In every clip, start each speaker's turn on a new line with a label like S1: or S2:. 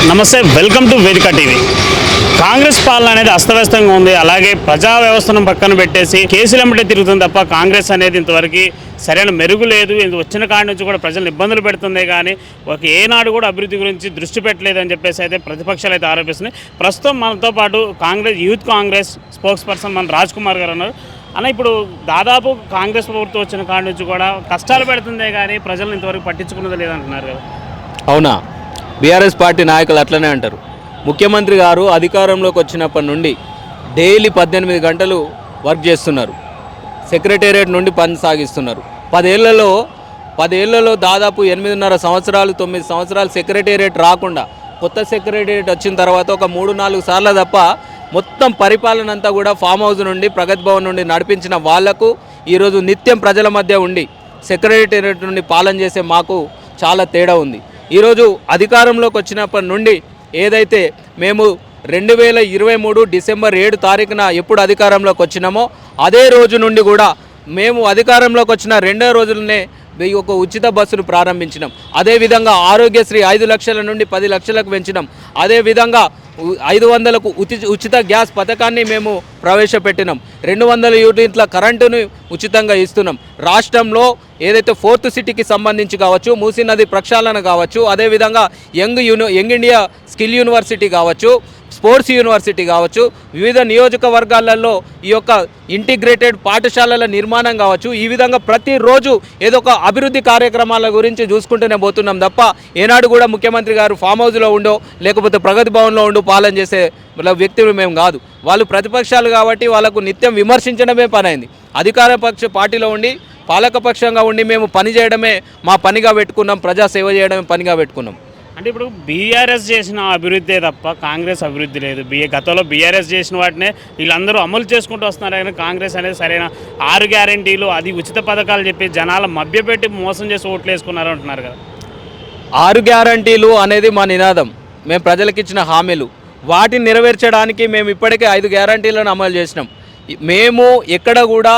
S1: నమస్తే, welcome to వేదిక TV. Congress పాలన అనేది అస్తవ్యస్తంగా ఉంది. అలాగే ప్రజా వ్యవస్థను పక్కన పెట్టేసి కేసులెంబటే తిరుగుతుంది తప్ప కాంగ్రెస్ అనేది ఇంతవరకు సరైన మెరుగు లేదు. వచ్చిన కాడి నుంచి కూడా ప్రజలను ఇబ్బందులు పెడుతుంది, కానీ ఏనాడు కూడా అభివృద్ధి గురించి దృష్టి పెట్టలేదని చెప్పేసి అయితే ప్రతిపక్షాలు అయితే ఆరోపిస్తున్నాయి. ప్రస్తుతం మనతో పాటు యూత్ కాంగ్రెస్ స్పోక్స్ పర్సన్ మన రాజ్ కుమార్ గారు ఉన్నారు. అన్న, ఇప్పుడు దాదాపు కాంగ్రెస్ ప్రభుత్వం వచ్చిన కాడి నుంచి కూడా కష్టాలు పెడుతుందే కానీ ప్రజలను ఇంతవరకు పట్టించుకున్నది లేదంటున్నారు కదా.
S2: అవునా? బీఆర్ఎస్ పార్టీ నాయకులు అట్లనే అంటారు. ముఖ్యమంత్రి గారు అధికారంలోకి వచ్చినప్పటి నుండి డైలీ 18 గంటలు వర్క్ చేస్తున్నారు. సెక్రటేరియట్ నుండి పని సాగిస్తున్నారు. 10 ఏళ్లలో దాదాపు 8.5 సంవత్సరాలు 9 సంవత్సరాలు సెక్రటేరియట్ రాకుండా కొత్త సెక్రటేరియట్ వచ్చిన తర్వాత ఒక 3-4 సార్లు తప్ప మొత్తం పరిపాలన అంతా కూడా ఫామ్ హౌస్ నుండి ప్రగతి భవన్ నుండి నడిపించిన వాళ్లకు ఈరోజు నిత్యం ప్రజల మధ్య ఉండి సెక్రటేరియట్ నుండి పాలన చేసే మాకు చాలా తేడా ఉంది. ఈరోజు అధికారంలోకి వచ్చినప్పటి నుండి ఏదైతే మేము 2023 డిసెంబర్ 7 తారీఖున ఎప్పుడు అధికారంలోకి వచ్చినామో అదే రోజు నుండి కూడా మేము అధికారంలోకి వచ్చిన 2వ రోజులనే ఒక ఉచిత బస్సును ప్రారంభించినాం. అదేవిధంగా ఆరోగ్యశ్రీ 5 లక్షల నుండి 10 లక్షలకు పెంచినాం. అదేవిధంగా 500కు ఉచిత గ్యాస్ పథకాన్ని మేము ప్రవేశపెట్టినాం. 200 యూనిట్ల కరెంటును ఉచితంగా ఇస్తున్నాం. రాష్ట్రంలో ఏదైతే 4th సిటీకి సంబంధించి కావచ్చు, మూసీ నది ప్రక్షాళన కావచ్చు, అదేవిధంగా యంగ్ ఇండియా స్కిల్ యూనివర్సిటీ కావచ్చు, స్పోర్ట్స్ యూనివర్సిటీ కావచ్చు, వివిధ నియోజకవర్గాలలో ఈ యొక్క ఇంటిగ్రేటెడ్ పాఠశాలల నిర్మాణం కావచ్చు, ఈ విధంగా ప్రతిరోజు ఏదో ఒక అభివృద్ధి కార్యక్రమాల గురించి చూసుకుంటూనే పోతున్నాం తప్ప ఏనాడు కూడా ముఖ్యమంత్రి గారు ఫామ్ హౌస్లో ఉండో లేకపోతే ప్రగతి భవన్లో ఉండి పాలన చేసే వ్యక్తులు మేము కాదు. వాళ్ళు ప్రతిపక్షాలు కాబట్టి వాళ్ళకు నిత్యం విమర్శించడమే పని అయింది. అధికార పక్ష పార్టీలో ఉండి పాలకపక్షంగా ఉండి మేము పని చేయడమే మా పనిగా పెట్టుకున్నాం, ప్రజాసేవ చేయడమే పనిగా పెట్టుకున్నాం.
S1: అంటే ఇప్పుడు బీఆర్ఎస్ చేసిన అభివృద్ధి తప్ప కాంగ్రెస్ అభివృద్ధి లేదు. గతంలో బీఆర్ఎస్ చేసిన వాటినే వీళ్ళందరూ అమలు చేసుకుంటూ వస్తున్నారు, కానీ కాంగ్రెస్ అనేది సరైన 6 గ్యారెంటీలు అది ఉచిత పథకాలు చెప్పి జనాల మభ్యపెట్టి మోసం చేసి ఓట్లు వేసుకున్నారు అంటున్నారు కదా.
S2: 6 గ్యారెంటీలు అనేది మా నినాదం. మేము ప్రజలకు ఇచ్చిన హామీలు వాటిని నెరవేర్చడానికి మేము ఇప్పటికే 5 గ్యారెంటీలను అమలు చేసినాం. మేము ఎక్కడ కూడా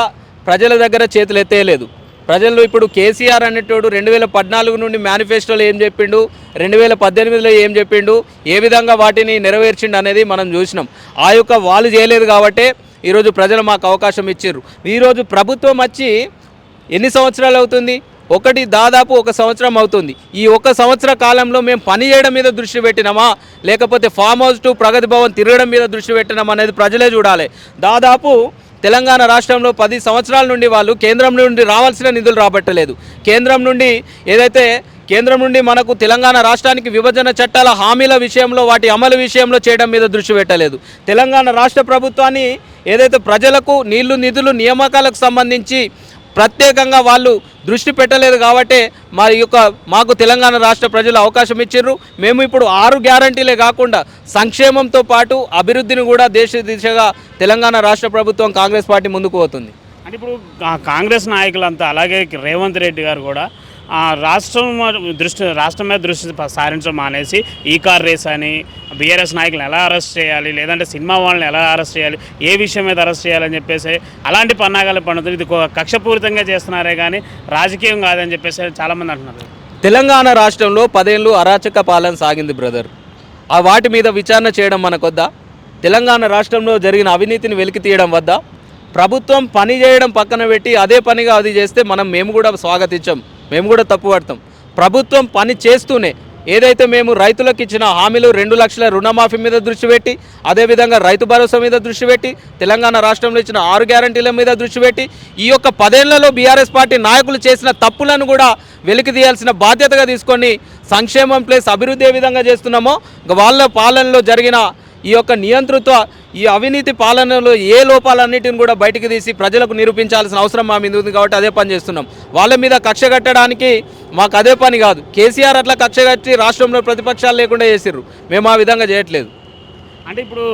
S2: ప్రజల దగ్గర చేతులు ఎత్తేయలేదు. ప్రజలు ఇప్పుడు కేసీఆర్ అనేటోడు 2014 నుండి మేనిఫెస్టోలో ఏం చెప్పిండు, 2018లో ఏం చెప్పిండు, ఏ విధంగా వాటిని నెరవేర్చిండు అనేది మనం చూసినాం. ఆ యొక్క వాళ్ళు చేయలేదు కాబట్టే ఈరోజు ప్రజలు మాకు అవకాశం ఇచ్చారు. ఈరోజు ప్రభుత్వం వచ్చి ఎన్ని సంవత్సరాలు అవుతుంది? దాదాపు 1 సంవత్సరం అవుతుంది. ఈ 1 సంవత్సర కాలంలో మేము పని చేయడం మీద దృష్టి పెట్టినామా లేకపోతే ఫామ్ హౌస్ టు ప్రగతి భవన్ తిరగడం మీద దృష్టి పెట్టినామా అనేది ప్రజలే చూడాలి. దాదాపు తెలంగాణ రాష్ట్రంలో 10 సంవత్సరాల నుండి వాళ్ళు కేంద్రం నుండి రావాల్సిన నిధులు రాబట్టలేదు. కేంద్రం నుండి మనకు తెలంగాణ రాష్ట్రానికి విభజన చట్టాల హామీల విషయంలో వాటి అమలు విషయంలో చేయడం మీద దృష్టి పెట్టలేదు. తెలంగాణ రాష్ట్ర ప్రభుత్వాన్ని ఏదైతే ప్రజలకు నీళ్లు నిధులు నియామకాలకు సంబంధించి ప్రత్యేకంగా వాళ్ళు దృష్టి పెట్టలేదు కాబట్టి మాకు తెలంగాణ రాష్ట్ర ప్రజలు అవకాశం ఇచ్చారు. మేము ఇప్పుడు 6 గ్యారంటీలే కాకుండా సంక్షేమంతో పాటు అభివృద్ధిని కూడా దేశ దిశగా తెలంగాణ రాష్ట్ర ప్రభుత్వం కాంగ్రెస్ పార్టీ ముందుకు పోతుంది.
S1: అంటే ఇప్పుడు కాంగ్రెస్ నాయకులంతా అలాగే రేవంత్ రెడ్డి గారు కూడా రాష్ట్రం మీద దృష్టి సారించడం మానేసి ఈ కార్ రేస్ అని బీఆర్ఎస్ నాయకులను ఎలా అరెస్ట్ చేయాలి, లేదంటే సినిమా వాళ్ళని ఎలా అరెస్ట్ చేయాలి, ఏ విషయం మీద అరెస్ట్ చేయాలని చెప్పేసి అలాంటి పన్నాగాలు పండుతుంది. ఇది కక్షపూరితంగా చేస్తున్నారే కానీ రాజకీయం కాదని చెప్పేసి చాలామంది అంటున్నారు.
S2: తెలంగాణ రాష్ట్రంలో 10 ఏళ్ళు అరాచక పాలన సాగింది బ్రదర్. ఆ వాటి మీద విచారణ చేయడం మనకొద్దా? తెలంగాణ రాష్ట్రంలో జరిగిన అవినీతిని వెలికి తీయడం వద్దా? ప్రభుత్వం పని చేయడం పక్కన పెట్టి అదే పనిగా అది చేస్తే మేము కూడా స్వాగతించాం, మేము కూడా తప్పుపడతాం. ప్రభుత్వం పని చేస్తూనే ఏదైతే మేము రైతులకు ఇచ్చిన హామీలు 2 లక్షల రుణమాఫీ మీద దృష్టి పెట్టి, అదేవిధంగా రైతు భరోసా మీద దృష్టి పెట్టి, తెలంగాణ రాష్ట్రంలో ఇచ్చిన 6 గ్యారంటీల మీద దృష్టి పెట్టి, ఈ యొక్క 10 ఏళ్లలో బీఆర్ఎస్ పార్టీ నాయకులు చేసిన తప్పులను కూడా వెలికి తీయాల్సిన బాధ్యతగా తీసుకొని సంక్షేమం ప్లస్ అభివృద్ధి ఏ విధంగా చేస్తున్నామో వాళ్ళ పాలనలో జరిగిన ఈ యొక్క నియంతృత్వ ఈ అవినీతి పాలనలో ఏ లోపాలన్నిటిని కూడా బయటికి తీసి ప్రజలకు నిరూపించాల్సిన అవసరం మా మీద ఉంది కాబట్టి అదే పని చేస్తున్నాం. వాళ్ళ మీద కక్ష కట్టడానికి మాకు అదే పని కాదు. కేసీఆర్ అట్లా కక్ష కట్టి రాష్ట్రంలో ప్రతిపక్షాలు లేకుండా చేసిర్రు, మేము ఆ విధంగా చేయట్లేదు.
S1: అంటే ఇప్పుడు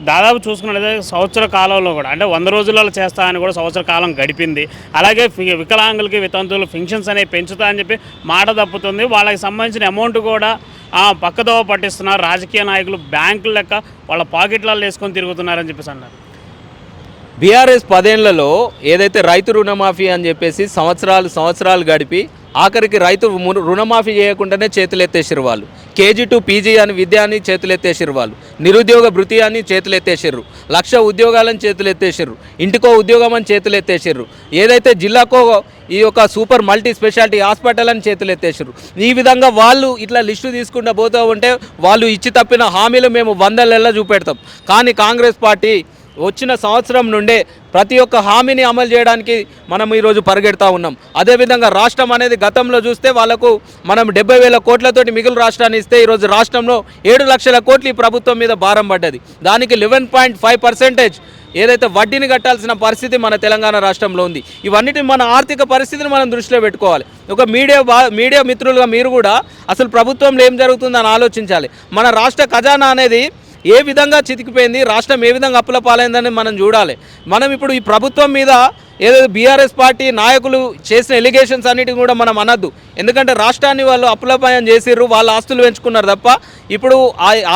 S1: దాదాపు చూసుకున్నట్లయితే సంవత్సర కాలంలో కూడా అంటే 100 రోజులలో చేస్తామని కూడా సంవత్సర కాలం గడిపింది. అలాగే వికలాంగులకి వితంతువులు పెన్షన్స్ అనేవి పెంచుతా అని చెప్పి మాట తప్పుతుంది. వాళ్ళకి సంబంధించిన అమౌంట్ కూడా పక్కదోవ పట్టిస్తున్నారు. రాజకీయ నాయకులు బ్యాంకుల లెక్క వాళ్ళ పాకెట్లలో వేసుకొని తిరుగుతున్నారని చెప్పేసి అన్నారు.
S2: బీఆర్ఎస్ 10 ఏళ్లలో ఏదైతే రైతు రుణమాఫీ అని చెప్పేసి సంవత్సరాలు గడిపి ఆఖరికి రైతు రుణమాఫీ చేయకుండానే చేతులు ఎత్తేసారు వాళ్ళు. కేజీ టు పీజీ అని విద్య అని చేతులెత్తేసిర్రు వాళ్ళు, నిరుద్యోగ భృతి అని చేతులెత్తేసిర్రు, 1,00,000 ఉద్యోగాలని చేతులెత్తేసిర్రు, ఇంటికో ఉద్యోగం అని చేతులెత్తేసిర్రు, ఏదైతే జిల్లాకో ఈ యొక్క సూపర్ మల్టీ స్పెషాలిటీ హాస్పిటల్ అని చేతులెత్తేసిర్రు. ఈ విధంగా వాళ్ళు ఇట్లా లిస్టు తీసుకుంటూ పోతూ ఉంటే వాళ్ళు ఇచ్చి తప్పిన హామీలు మేము 100 చూపెడతాం. కానీ కాంగ్రెస్ పార్టీ వచ్చిన సంవత్సరం నుండే ప్రతి ఒక్క హామీని అమలు చేయడానికి మనం ఈరోజు పరిగెడతా ఉన్నాం. అదేవిధంగా రాష్ట్రం అనేది గతంలో చూస్తే వాళ్ళకు మనం 70,000 కోట్లతోటి మిగులు రాష్ట్రాన్ని ఇస్తే ఈరోజు రాష్ట్రంలో 7 లక్షల కోట్లు ఈ ప్రభుత్వం మీద భారం పడ్డది. దానికి 11.5% ఏదైతే వడ్డీని కట్టాల్సిన పరిస్థితి మన తెలంగాణ రాష్ట్రంలో ఉంది. ఇవన్నిటి మన ఆర్థిక పరిస్థితిని మనం దృష్టిలో పెట్టుకోవాలి. ఒక మీడియా మిత్రులుగా మీరు కూడా అసలు ప్రభుత్వంలో ఏం జరుగుతుందని ఆలోచించాలి. మన రాష్ట్ర ఖజానా అనేది ఏ విధంగా చితికిపోయింది, రాష్ట్రం ఏ విధంగా అప్పుల పాలైందని మనం చూడాలి. మనం ఇప్పుడు ఈ ప్రభుత్వం మీద ఏదైతే బీఆర్ఎస్ పార్టీ నాయకులు చేసిన ఎలిగేషన్స్ అన్నిటిని కూడా మనం అనద్దు. ఎందుకంటే రాష్ట్రాన్ని వాళ్ళు అప్పులపాయం చేసిర్రు, వాళ్ళ ఆస్తులు పెంచుకున్నారు తప్ప ఇప్పుడు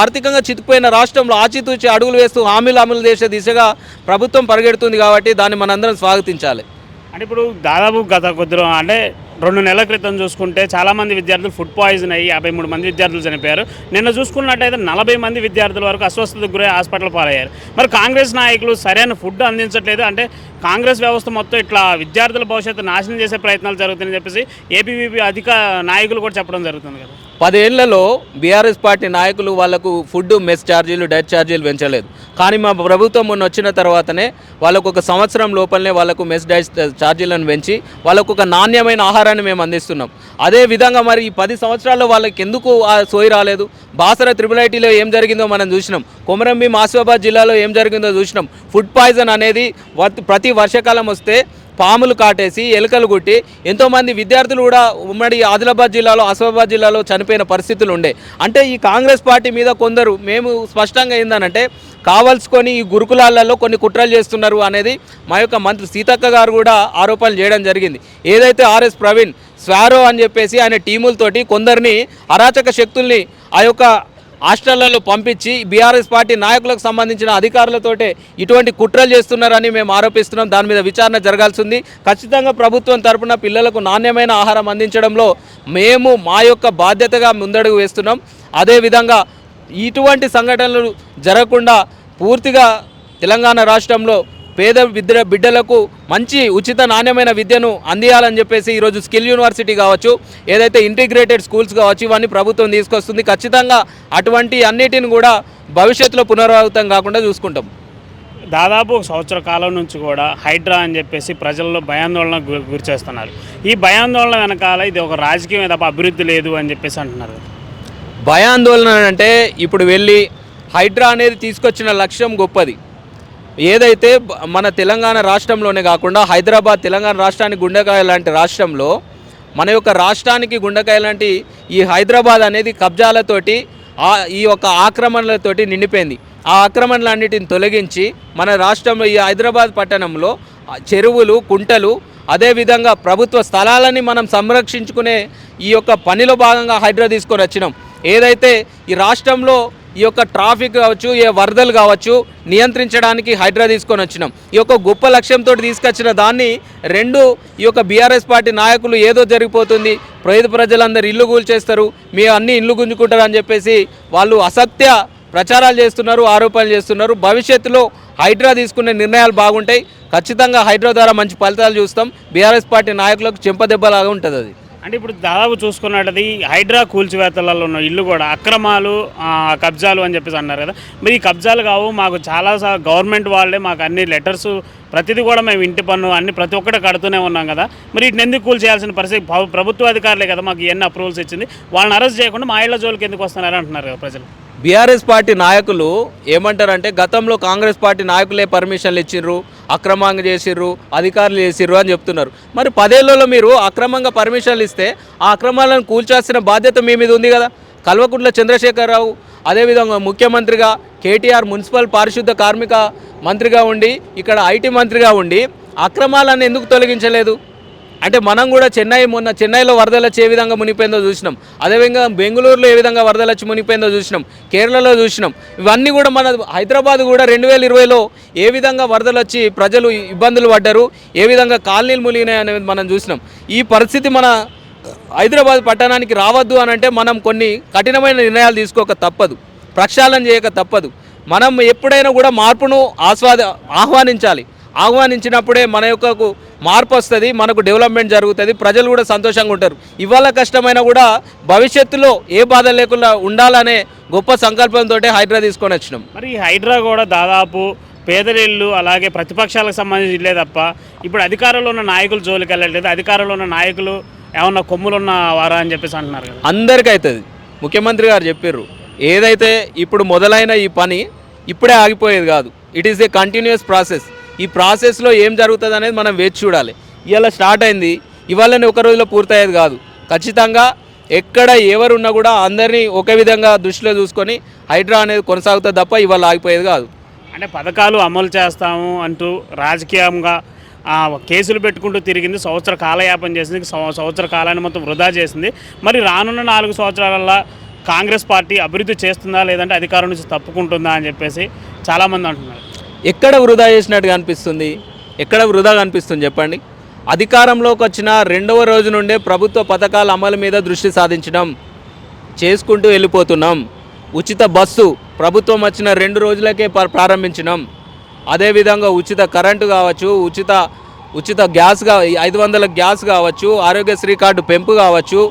S2: ఆర్థికంగా చితికిపోయిన రాష్ట్రంలో ఆచితూచి అడుగులు వేస్తూ హామీలు అమలు చేసే దిశగా ప్రభుత్వం పరిగెడుతుంది. కాబట్టి దాన్ని మనందరం స్వాగతించాలి.
S1: అంటే ఇప్పుడు దాదాపు గత కొద్ది అంటే 2 నెలల క్రితం చూసుకుంటే చాలామంది విద్యార్థులు ఫుడ్ పాయిజన్ అయ్యి 53 మంది విద్యార్థులు చనిపోయారు. నిన్న చూసుకున్నట్టయితే 40 మంది విద్యార్థుల వరకు అస్వస్థతకు గురై హాస్పిటల్ పాలయ్యారు. మరి కాంగ్రెస్ నాయకులు సరైన ఫుడ్ అందించట్లేదు, అంటే కాంగ్రెస్ వ్యవస్థ మొత్తం ఇట్లా విద్యార్థుల భవిష్యత్తు నాశనం చేసే ప్రయత్నాలు జరుగుతాయని చెప్పేసి ఏబీవీపీ అధిక నాయకులు కూడా చెప్పడం జరుగుతుంది కదా.
S2: 10 ఏళ్లలో బీఆర్ఎస్ పార్టీ నాయకులు వాళ్లకు ఫుడ్, మెస్ ఛార్జీలు, డైట్ ఛార్జీలు పెంచలేదు. కానీ మా ప్రభుత్వం మొన్న వచ్చిన తర్వాతనే వాళ్ళకు ఒక సంవత్సరం లోపలనే వాళ్ళకు మెస్ డైట్ ఛార్జీలను పెంచి వాళ్ళకు ఒక నాణ్యమైన ఆహారాన్ని మేము అందిస్తున్నాం. అదేవిధంగా మరి ఈ 10 సంవత్సరాల్లో వాళ్ళకి ఎందుకు ఆ సోయి రాలేదు? బాసర IIITలో ఏం జరిగిందో మనం చూసినాం. కొమరంభీం ఆసిఫాబాద్ జిల్లాలో ఏం జరిగిందో చూసినాం. ఫుడ్ పాయిజన్ అనేది ప్రతి వర్షాకాలం వస్తే పాములు కాటేసి ఎలుకలు కొట్టి ఎంతోమంది విద్యార్థులు కూడా ఉమ్మడి ఆదిలాబాద్ జిల్లాలో, ఆసిఫాబాద్ జిల్లాలో చనిపోయిన పరిస్థితులు ఉండే. అంటే ఈ కాంగ్రెస్ పార్టీ మీద కొందరు మేము స్పష్టంగా ఏందనంటే కావాల్సుకొని ఈ గురుకులాలలో కొన్ని కుట్రలు చేస్తున్నారు అనేది మా యొక్క మంత్రి సీతక్క గారు కూడా ఆరోపణలు చేయడం జరిగింది. ఏదైతే ఆర్ఎస్ ప్రవీణ్ స్వారో అని చెప్పేసి ఆయన టీములతోటి కొందరిని అరాచక శక్తుల్ని ఆ యొక్క హాస్టళ్లలో పంపించి బీఆర్ఎస్ పార్టీ నాయకులకు సంబంధించిన అధికారులతోటే ఇటువంటి కుట్రలు చేస్తున్నారని మేము ఆరోపిస్తున్నాం. దాని మీద విచారణ జరగాల్సింది. ఖచ్చితంగా ప్రభుత్వం తరపున పిల్లలకు నాణ్యమైన ఆహారం అందించడంలో మేము మా యొక్క బాధ్యతగా ముందడుగు వేస్తున్నాం. అదేవిధంగా ఇటువంటి సంఘటనలు జరగకుండా పూర్తిగా తెలంగాణ రాష్ట్రంలో పేద బిడ్డలకు మంచి ఉచిత నాణ్యమైన విద్యను అందియాలని చెప్పేసి ఈరోజు స్కిల్ యూనివర్సిటీ కావచ్చు, ఏదైతే ఇంటిగ్రేటెడ్ స్కూల్స్ కావచ్చు, ఇవన్నీ ప్రభుత్వం తీసుకొస్తుంది. ఖచ్చితంగా అటువంటి అన్నిటిని కూడా భవిష్యత్తులో పునరావృతం కాకుండా చూసుకుంటాం.
S1: దాదాపు 1 సంవత్సర కాలం నుంచి కూడా హైడ్రా అని చెప్పేసి ప్రజల్లో భయాందోళన గురి చేస్తున్నారు. ఈ భయాందోళన వెనకాల ఇది ఒక రాజకీయం తప్ప అభివృద్ధి లేదు అని చెప్పేసి అంటున్నారు.
S2: భయాందోళన అంటే ఇప్పుడు వెళ్ళి హైడ్రా అనేది తీసుకొచ్చిన లక్ష్యం గొప్పది. ఏదైతే మన తెలంగాణ రాష్ట్రంలోనే కాకుండా హైదరాబాద్ తెలంగాణ రాష్ట్రానికి గుండెకాయ లాంటి రాష్ట్రంలో మన యొక్క రాష్ట్రానికి గుండెకాయ లాంటి ఈ హైదరాబాద్ అనేది కబ్జాలతోటి ఈ యొక్క ఆక్రమణలతోటి నిండిపోయింది. ఆ ఆక్రమణలన్నిటిని తొలగించి మన రాష్ట్రంలో ఈ హైదరాబాద్ పట్టణంలో చెరువులు, కుంటలు, అదేవిధంగా ప్రభుత్వ స్థలాలని మనం సంరక్షించుకునే ఈ యొక్క పనిలో భాగంగా హైడ్రా తీసుకొని వచ్చినాం. ఏదైతే ఈ రాష్ట్రంలో ఈ యొక్క ట్రాఫిక్ కావచ్చు, ఏ వరదలు కావచ్చు నియంత్రించడానికి హైడ్రా తీసుకొని వచ్చినాం. ఈ యొక్క గొప్ప లక్ష్యంతో తీసుకొచ్చిన దాన్ని ఈ యొక్క బీఆర్ఎస్ పార్టీ నాయకులు ఏదో జరిగిపోతుంది, పేద ప్రజలందరూ ఇల్లు కూల్చేస్తారు, మీ అన్ని ఇల్లు గుంజుకుంటారు అని చెప్పేసి వాళ్ళు అసత్య ప్రచారాలు చేస్తున్నారు, ఆరోపణలు చేస్తున్నారు. భవిష్యత్తులో హైడ్రా తీసుకునే నిర్ణయాలు బాగుంటాయి. ఖచ్చితంగా హైడ్రా ద్వారా మంచి ఫలితాలు చూస్తాం. బీఆర్ఎస్ పార్టీ నాయకులకు చెంపదెబ్బలాగా ఉంటుంది అది.
S1: అంటే ఇప్పుడు దాదాపు చూసుకున్నట్టది హైడ్రా కూల్చివేతలలో ఉన్న ఇల్లు కూడా అక్రమాలు, కబ్జాలు అని చెప్పేసి అన్నారు కదా. మరి ఈ కబ్జాలు కావు, మాకు చాలా గవర్నమెంట్ వాళ్ళే మాకు అన్ని లెటర్స్ ప్రతిదీ కూడా మేము ఇంటి పన్ను అన్ని ప్రతి ఒక్కటి కడుతూనే ఉన్నాం కదా. మరి వీటిని ఎందుకు కూల్చేయాల్సిన పరిస్థితి? ప్రభుత్వ అధికారులే కదా మాకు ఇవన్నీ అప్రూవల్స్ ఇచ్చింది, వాళ్ళని అరెస్ట్ చేయకుండా మా ఇళ్ల జోలికి ఎందుకు వస్తున్నారు అంటున్నారు కదా ప్రజలు.
S2: బీఆర్ఎస్ పార్టీ నాయకులు ఏమంటారంటే గతంలో కాంగ్రెస్ పార్టీ నాయకులే పర్మిషన్లు ఇచ్చిర్రు, అక్రమంగా చేసిర్రు, అధికారులు చేసిర్రు అని చెప్తున్నారు. మరి 10 ఏళ్లలో మీరు అక్రమంగా పర్మిషన్లు ఇస్తే ఆ అక్రమాలను కూల్చాల్సిన బాధ్యత మీ మీద ఉంది కదా. కల్వకుంట్ల చంద్రశేఖరరావు అదేవిధంగా ముఖ్యమంత్రిగా, కేటీఆర్ మున్సిపల్ పారిశుద్ధ కార్మిక మంత్రిగా ఉండి, ఇక్కడ ఐటీ మంత్రిగా ఉండి అక్రమాలను ఎందుకు తొలగించలేదు? అంటే మనం కూడా మొన్న చెన్నైలో వరదలు వచ్చి ఏ విధంగా మునిగిపోయిందో చూసినాం. అదేవిధంగా బెంగళూరులో ఏ విధంగా వరదలు వచ్చి మునిగిపోయిందో చూసినాం, కేరళలో చూసినాం. ఇవన్నీ కూడా మన హైదరాబాద్ కూడా 2020లో ఏ విధంగా వరదలు వచ్చి ప్రజలు ఇబ్బందులు పడ్డారు, ఏ విధంగా కాలనీలు మునిగినాయి అనేది మనం చూసినాం. ఈ పరిస్థితి మన హైదరాబాద్ పట్టణానికి రావద్దు అని అంటే మనం కొన్ని కఠినమైన నిర్ణయాలు తీసుకోక తప్పదు, ప్రక్షాళన చేయక తప్పదు. మనం ఎప్పుడైనా కూడా మార్పును ఆహ్వానించినప్పుడే మన యొక్క మార్పు వస్తుంది, మనకు డెవలప్మెంట్ జరుగుతుంది, ప్రజలు కూడా సంతోషంగా ఉంటారు. ఇవాళ కష్టమైనా కూడా భవిష్యత్తులో ఏ బాధ లేకుండా ఉండాలనే గొప్ప సంకల్పంతో హైడ్రా తీసుకొని వచ్చినాం.
S1: మరి ఈ హైడ్రా కూడా దాదాపు పేదరిళ్ళు అలాగే ప్రతిపక్షాలకు సంబంధించి ఇల్లే తప్ప ఇప్పుడు అధికారంలో ఉన్న నాయకులు జోలికి వెళ్ళట్లేదు. అధికారంలో ఉన్న నాయకులు ఏమన్నా కొమ్ములున్న వారా అని చెప్పేసి అంటున్నారు కదా.
S2: అందరికీ అవుతుంది. ముఖ్యమంత్రి గారు చెప్పారు, ఏదైతే ఇప్పుడు మొదలైన ఈ పని ఇప్పుడే ఆగిపోయేది కాదు, it is a continuous process. ఈ ప్రాసెస్లో ఏం జరుగుతుంది అనేది మనం వేచి చూడాలి. ఇవాళ స్టార్ట్ అయింది, ఇవాళనే ఒక రోజులో పూర్తయ్యేది కాదు. ఖచ్చితంగా ఎక్కడ ఎవరున్నా కూడా అందరినీ ఒకే విధంగా దృష్టిలో చూసుకొని హైడ్రా అనేది కొనసాగుతుంది తప్ప ఇవాళ ఆగిపోయేది కాదు.
S1: అంటే పథకాలు అమలు చేస్తాము అంటూ రాజకీయంగా కేసులు పెట్టుకుంటూ తిరిగింది, సంవత్సర కాలయాపన చేసింది, సంవత్సర కాలాన్ని మొత్తం వృధా చేసింది. మరి రానున్న 4 సంవత్సరాలలో కాంగ్రెస్ పార్టీ అభివృద్ధి చేస్తుందా లేదంటే అధికారం నుంచి తప్పుకుంటుందా అని చెప్పేసి చాలామంది అంటున్నారు.
S2: ఎక్కడ వృధా చేసినట్టుగా అనిపిస్తుంది? ఎక్కడ వృధా కనిపిస్తుంది చెప్పండి? అధికారంలోకి వచ్చిన 2వ రోజు నుండే ప్రభుత్వ పథకాల అమలు మీద దృష్టి సాధించడం చేసుకుంటూ వెళ్ళిపోతున్నాం. ఉచిత బస్సు ప్రభుత్వం వచ్చిన 2 రోజులకే ప్రారంభించినాం. అదేవిధంగా ఉచిత కరెంటు కావచ్చు, ఉచిత గ్యాస్ 500 గ్యాస్ కావచ్చు, ఆరోగ్యశ్రీ కార్డు పెంపు కావచ్చు,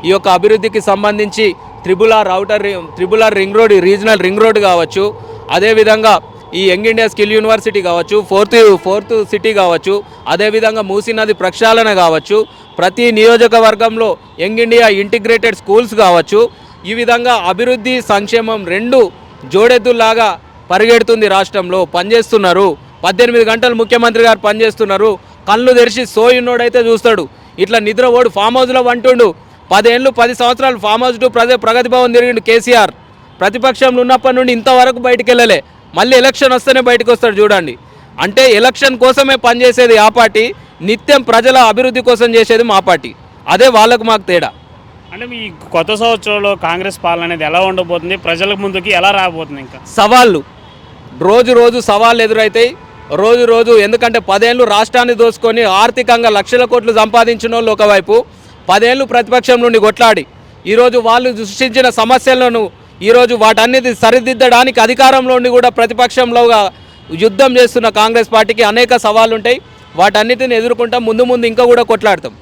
S2: ఈ యొక్క అభివృద్ధికి సంబంధించి triple R ring road, regional ring road కావచ్చు, అదేవిధంగా ఈ యంగ్ ఇండియా స్కిల్ యూనివర్సిటీ కావచ్చు, ఫోర్త్ సిటీ కావచ్చు, అదేవిధంగా మూసీ నది ప్రక్షాళన కావచ్చు, ప్రతి నియోజకవర్గంలో యంగ్ ఇండియా ఇంటిగ్రేటెడ్ స్కూల్స్ కావచ్చు. ఈ విధంగా అభివృద్ధి సంక్షేమం 2 జోడెద్దులాగా పరిగెడుతుంది. రాష్ట్రంలో పనిచేస్తున్నారు. 18 గంటలు ముఖ్యమంత్రి గారు పనిచేస్తున్నారు. కళ్ళు తెరిచి సోయున్నోడైతే చూస్తాడు, ఇట్లా నిద్రపోడు. ఫామ్ హౌస్లో వంటుండు. 10 సంవత్సరాలు ఫామ్ హౌస్ టు ప్రగతి భవన్ తిరిగిండు కేసీఆర్. ప్రతిపక్షంలో ఉన్నప్పటి నుండి ఇంతవరకు బయటికి వెళ్ళలే. మళ్ళీ ఎలక్షన్ వస్తేనే బయటకు వస్తాడు చూడండి. అంటే ఎలక్షన్ కోసమే పనిచేసేది ఆ పార్టీ, నిత్యం ప్రజల అభివృద్ధి కోసం చేసేది మా పార్టీ. అదే వాళ్ళకు మాకు తేడా.
S1: అంటే మీ కొత్త సంవత్సరంలో కాంగ్రెస్ పాలన అనేది ఎలా ఉండబోతుంది, ప్రజల ముందుకి ఎలా రాబోతుంది? ఇంకా
S2: సవాళ్ళు రోజు సవాళ్ళు ఎదురైతాయి. రోజు ఎందుకంటే 10 ఏళ్ళు రాష్ట్రాన్ని దోసుకొని ఆర్థికంగా లక్షల కోట్లు సంపాదించిన వాళ్ళు ఒకవైపు, 10 ఏళ్ళు ప్రతిపక్షం నుండి కొట్లాడి ఈరోజు వాళ్ళు సృష్టించిన సమస్యలను ఈరోజు వాటన్నిటి సరిదిద్దడానికి అధికారంలో ఉండి కూడా ప్రతిపక్షంలోగా యుద్ధం చేస్తున్న కాంగ్రెస్ పార్టీకి అనేక సవాళ్ళు ఉంటాయి. వాటన్నిటిని ఎదుర్కొంటాం. ముందు ఇంకా కూడా కొట్లాడతాం.